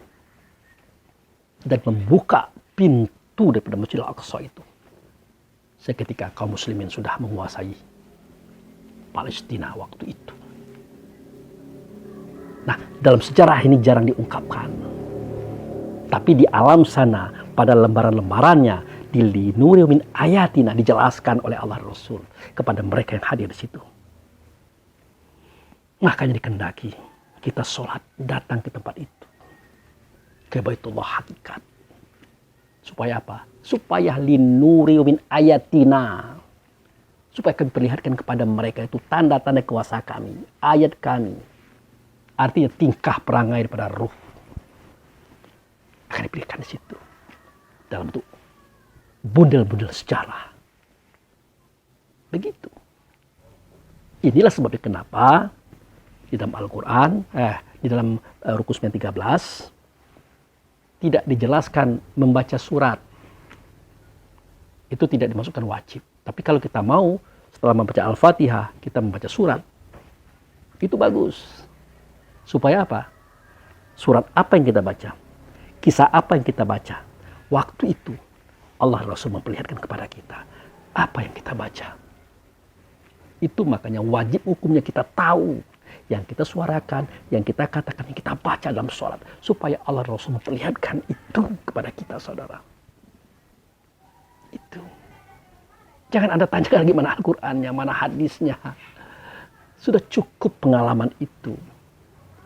dan membuka pintu daripada Masjidil Aqsa itu. Seketika kaum muslimin sudah menguasai Palestina waktu itu. Nah, dalam sejarah ini jarang diungkapkan. Tapi di alam sana, pada lembaran-lembarannya, Linuri min ayatina, dijelaskan oleh Allah Rasul kepada mereka yang hadir di situ. Makanya dikendaki kita sholat datang ke tempat itu, ke Baitullah hakikat. Supaya apa? Supaya linuri min ayatina, supaya kami perlihatkan kepada mereka itu tanda-tanda kuasa kami, ayat kami. Artinya tingkah perangai daripada ruh akan diberikan di situ dalam bentuk bundel-bundel sejarah. Begitu. Inilah sebabnya kenapa di dalam Al-Quran, di dalam Rukus 13 tidak dijelaskan membaca surat. Itu tidak dimasukkan wajib. Tapi kalau kita mau setelah membaca Al-Fatihah kita membaca surat, itu bagus. Supaya apa? Surat apa yang kita baca? Kisah apa yang kita baca? Waktu itu Allah Rasul memperlihatkan kepada kita apa yang kita baca. Itu makanya wajib hukumnya kita tahu. Yang kita suarakan, yang kita katakan, yang kita baca dalam sholat. Supaya Allah Rasul memperlihatkan itu kepada kita, saudara. Itu. Jangan Anda tanyakan lagi mana Al-Qurannya, mana hadisnya. Sudah cukup pengalaman itu.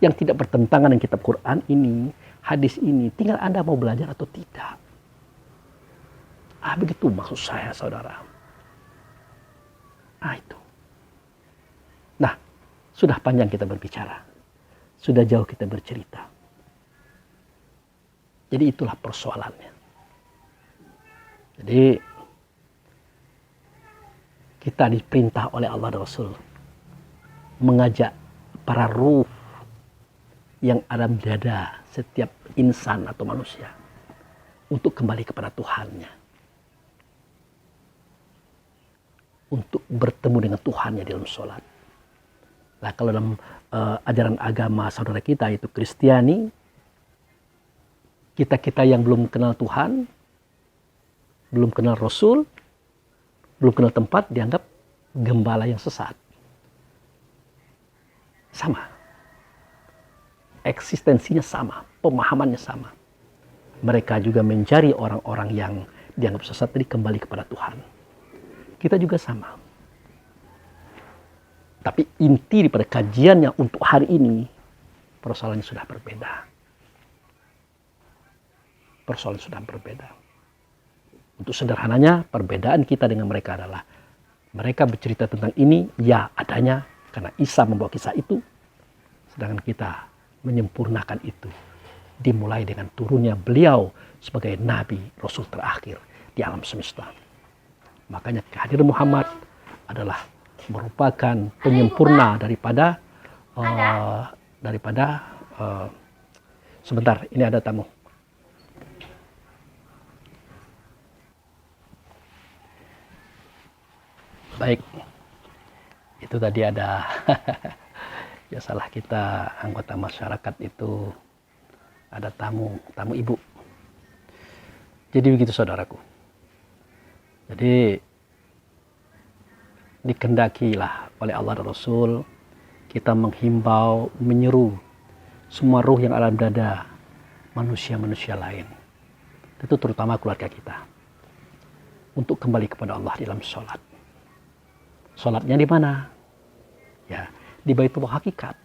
Yang tidak bertentangan dengan kitab Quran ini, hadis ini. Tinggal Anda mau belajar atau tidak. Begitu maksud saya, saudara. Itu. Nah, sudah panjang kita berbicara. Sudah jauh kita bercerita. Jadi itulah persoalannya. Jadi kita diperintah oleh Allah dan Rasul mengajak para ruh yang ada di dada setiap insan atau manusia untuk kembali kepada Tuhannya. Untuk bertemu dengan Tuhannya dalam sholat. Nah, kalau dalam ajaran agama saudara kita itu Kristiani, kita yang belum kenal Tuhan, belum kenal Rasul, belum kenal tempat, dianggap gembala yang sesat. Sama. Eksistensinya sama, pemahamannya sama. Mereka juga mencari orang-orang yang dianggap sesat tadi kembali kepada Tuhan. Kita juga sama. Tapi inti daripada kajiannya untuk hari ini, persoalannya sudah berbeda. Persoalan sudah berbeda. Untuk sederhananya, perbedaan kita dengan mereka adalah mereka bercerita tentang ini, ya adanya, karena Isa membawa kisah itu. Sedangkan kita menyempurnakan itu. Dimulai dengan turunnya beliau sebagai Nabi Rasul terakhir di alam semesta. Makanya kehadiran Muhammad adalah merupakan penyempurna daripada sebentar, ini ada tamu. Baik, itu tadi ada biasalah kita anggota masyarakat itu ada tamu ibu. Jadi begitu saudaraku. Jadi dikendakilah oleh Allah dan Rasul kita menghimbau, menyeru semua ruh yang alam dada manusia-manusia lain, itu terutama keluarga kita, untuk kembali kepada Allah dalam sholat. Sholatnya di mana? Ya, di Baitullah hakikat.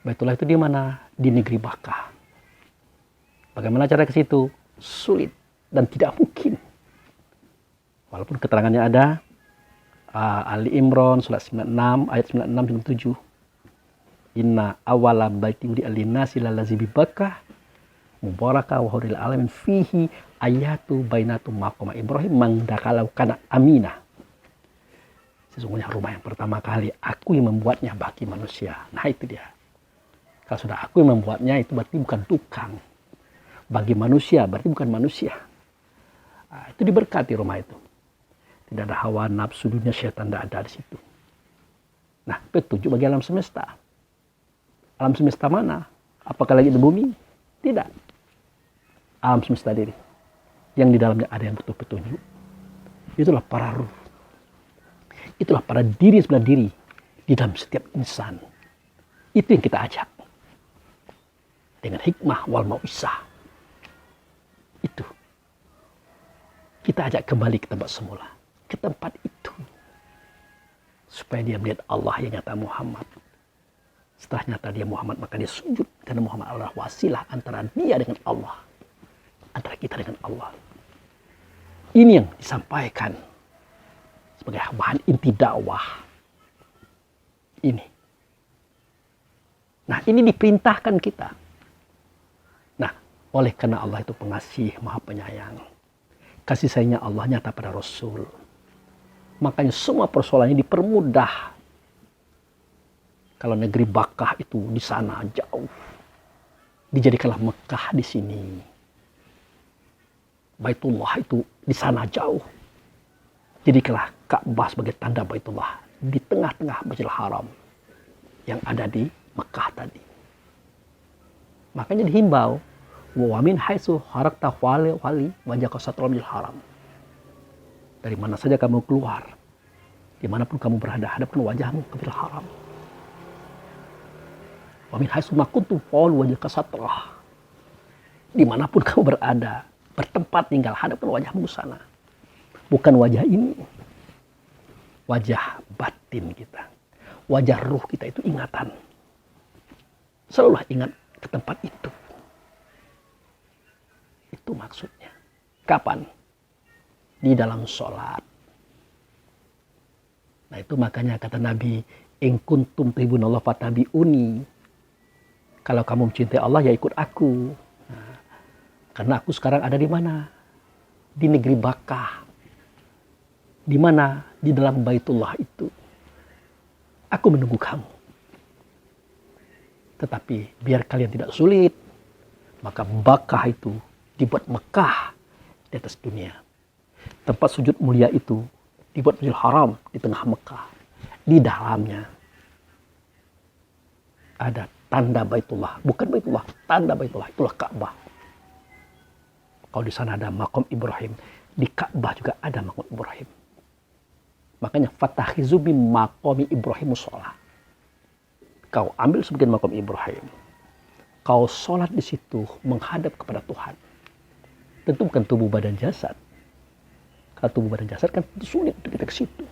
Baitullah itu di mana? Di negeri Makkah. Bagaimana cara ke situ? Sulit dan tidak mungkin. Walaupun keterangannya ada, Ali Imran surat 96 ayat 96 97. Inna awala baiti wudi alinasi lalazi bi Bakkah mubaraka wa huril alamin fihi ayatu bainatu maqama Ibrahim mang dakalau kana aminah. Sesungguhnya rumah yang pertama kali aku yang membuatnya bagi manusia. Nah itu dia. Kalau sudah aku yang membuatnya itu berarti bukan tukang. Bagi manusia berarti bukan manusia. Nah, itu diberkati rumah itu. Tidak ada hawa nafsu dunia syaitan, tidak ada di situ. Nah, petunjuk bagi alam semesta. Alam semesta mana? Apakah lagi di bumi? Tidak. Alam semesta diri. Yang di dalamnya ada yang butuh petunjuk. Itulah para ruh. Itulah para diri sebelah diri di dalam setiap insan. Itu yang kita ajak. Dengan hikmah wal mau'izah. Itu. Kita ajak kembali ke tempat semula. Ke tempat itu. Supaya dia melihat Allah yang nyata Muhammad. Setelah nyata dia Muhammad, maka dia sujud. Karena Muhammad adalah wasilah antara dia dengan Allah. Antara kita dengan Allah. Ini yang disampaikan sebagai bahan inti dakwah. Ini. Nah, ini diperintahkan kita. Nah, oleh karena Allah itu pengasih, maha penyayang. Kasih sayangnya Allah nyata pada Rasul. Makanya semua persoalannya dipermudah. Kalau negeri Bakkah itu di sana jauh. Dijadikanlah Mekah di sini. Baitullah itu di sana jauh. Jadikanlah Ka'bah sebagai tanda Baitullah di tengah-tengah Masjidil Haram yang ada di Mekah tadi. Makanya dihimbau, wa min haitsu kharajta wali wajhaka satrul Masjidil Haram. Dari mana saja kamu keluar, dimanapun kamu berada, hadapkan wajahmu ke Masjidil Haram. Wa min haitsu ma kuntum fawallu wajhaka satrah. Dimanapun kamu berada, bertempat tinggal, hadapkan wajahmu ke sana. Bukan wajah ini. Wajah batin kita. Wajah ruh kita itu ingatan. Selalulah ingat ke tempat itu. Itu maksudnya. Kapan? Di dalam sholat. Nah itu makanya kata Nabi, in kuntum tuhibbunallah fattabi'uni. Kalau kamu mencintai Allah ya ikut aku. Nah, karena aku sekarang ada di mana? Di negeri Bakkah. Di mana? Di dalam Baitullah itu. Aku menunggu kamu. Tetapi biar kalian tidak sulit, maka Bakkah itu dibuat Mekah di atas dunia. Tempat sujud mulia itu dibuat Masjidil Haram di tengah Mekah. Di dalamnya ada tanda Baitullah. Bukan Baitullah, tanda Baitullah. Itulah Ka'bah. Kalau di sana ada makam Ibrahim, di Ka'bah juga ada makam Ibrahim. Makanya fatakhizu min maqami Ibrahim shalah. Kau ambil sebagian makam Ibrahim. Kau sholat di situ menghadap kepada Tuhan. Tentu bukan tubuh badan jasad. Kalau tubuh badan jasad kan sulit untuk kita ke situ.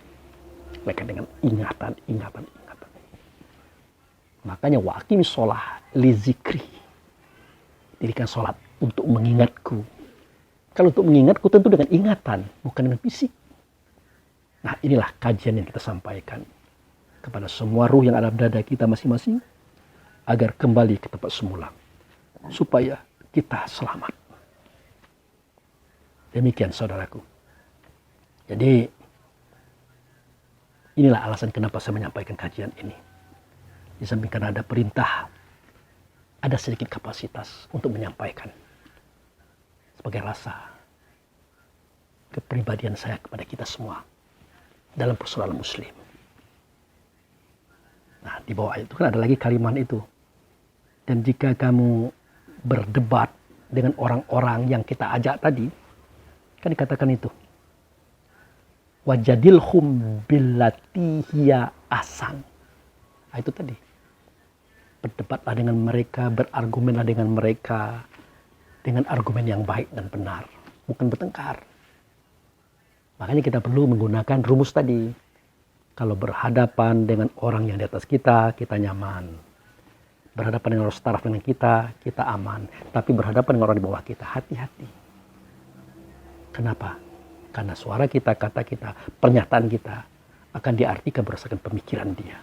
Mereka dengan ingatan. Makanya wa aqimis shalah li zikri. Dirikan sholat untuk mengingatku. Kalau untuk mengingatku tentu dengan ingatan, bukan dengan fisik. Nah inilah kajian yang kita sampaikan kepada semua ruh yang ada pada dada kita masing-masing agar kembali ke tempat semula supaya kita selamat. Demikian saudaraku. Jadi inilah alasan kenapa saya menyampaikan kajian ini. Di samping karena ada perintah, ada sedikit kapasitas untuk menyampaikan sebagai rasa kepribadian saya kepada kita semua dalam persoalan muslim. Nah, di bawah itu kan ada lagi kalimat itu. Dan jika kamu berdebat dengan orang-orang yang kita ajak tadi, kan dikatakan itu. Wajadilhum billati hiya ahsan. Nah, itu tadi. Berdebatlah dengan mereka, berargumenlah dengan mereka dengan argumen yang baik dan benar, bukan bertengkar. Makanya kita perlu menggunakan rumus tadi. Kalau berhadapan dengan orang yang di atas kita, kita nyaman. Berhadapan dengan orang setaraf dengan kita, kita aman. Tapi berhadapan dengan orang di bawah kita, hati-hati. Kenapa? Karena suara kita, kata kita, pernyataan kita akan diartikan berdasarkan pemikiran dia.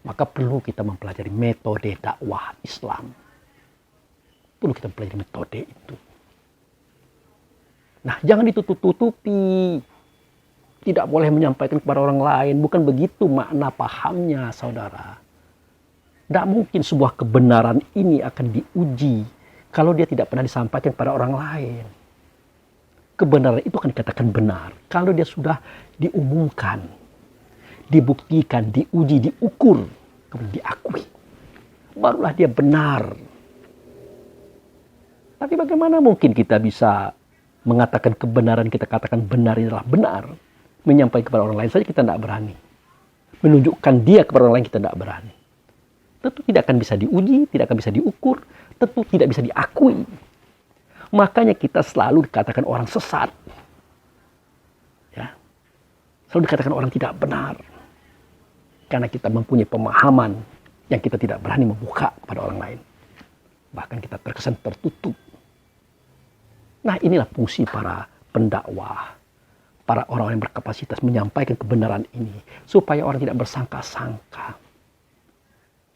Maka perlu kita mempelajari metode dakwah Islam. Perlu kita mempelajari metode itu. Nah, jangan ditutup-tutupi. Tidak boleh menyampaikan kepada orang lain. Bukan begitu makna pahamnya, saudara. Tidak mungkin sebuah kebenaran ini akan diuji kalau dia tidak pernah disampaikan kepada orang lain. Kebenaran itu akan dikatakan benar kalau dia sudah diumumkan, dibuktikan, diuji, diukur, kemudian diakui. Barulah dia benar. Tapi bagaimana mungkin kita bisa mengatakan kebenaran, kita katakan benar adalah benar, menyampaikan kepada orang lain saja kita tidak berani. Menunjukkan dia kepada orang lain kita tidak berani. Tentu tidak akan bisa diuji, tidak akan bisa diukur, tentu tidak bisa diakui. Makanya kita selalu dikatakan orang sesat. Ya. Selalu dikatakan orang tidak benar. Karena kita mempunyai pemahaman yang kita tidak berani membuka kepada orang lain. Bahkan kita terkesan tertutup. Nah, inilah fungsi para pendakwah, para orang-orang yang berkapasitas menyampaikan kebenaran ini supaya orang tidak bersangka-sangka.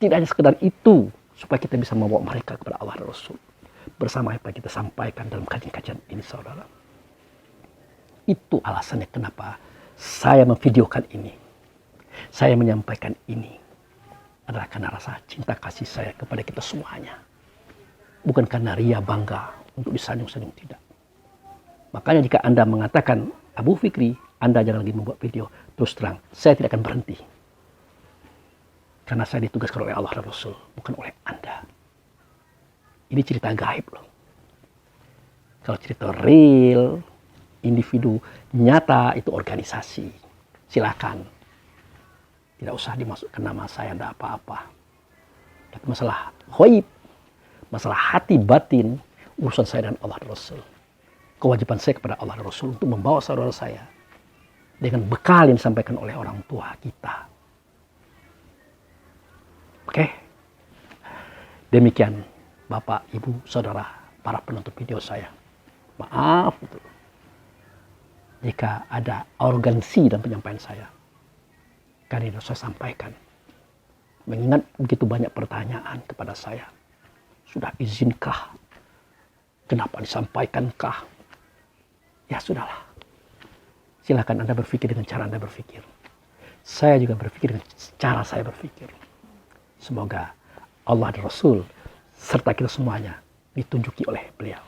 Tidak hanya sekedar itu, supaya kita bisa membawa mereka kepada Allah dan Rasul. Bersama apa yang kita sampaikan dalam kajian-kajian ini, saudara. Itu alasannya kenapa saya memvideokan ini. Saya menyampaikan ini. Adalah karena rasa cinta kasih saya kepada kita semuanya. Bukan karena ria bangga untuk disanjung-sanjung, tidak. Makanya jika Anda mengatakan, Abu Fikri, Anda jangan lagi membuat video, terus terang, saya tidak akan berhenti. Karena saya ditugaskan oleh Allah dan Rasul, bukan oleh Anda. Ini cerita gaib loh. Kalau cerita real, individu, nyata, itu organisasi. Silakan. Tidak usah dimasukkan nama saya, tidak apa-apa. Tapi masalah ghaib, masalah hati batin, urusan saya dan Allah dan Rasul. Kewajiban saya kepada Allah dan Rasul untuk membawa saudara saya dengan bekal yang disampaikan oleh orang tua kita. Oke? Demikian Bapak, Ibu, Saudara, para penonton video saya. Maaf jika ada arogansi dalam penyampaian saya. Karena itu saya sampaikan. Mengingat begitu banyak pertanyaan kepada saya. Sudah izinkah? Kenapa disampaikankah? Ya sudahlah. Silakan Anda berpikir dengan cara Anda berpikir. Saya juga berpikir dengan cara saya berpikir. Semoga Allah dan Rasul serta kita semuanya ditunjuki oleh beliau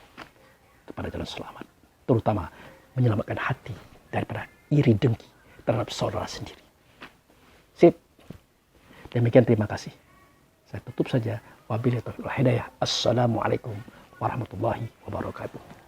kepada jalan selamat. Terutama menyelamatkan hati daripada iri dengki terhadap saudara sendiri. Sip. Demikian, terima kasih. Saya tutup saja. Wabillahi taufiq wal hidayah. Assalamualaikum warahmatullahi wabarakatuh.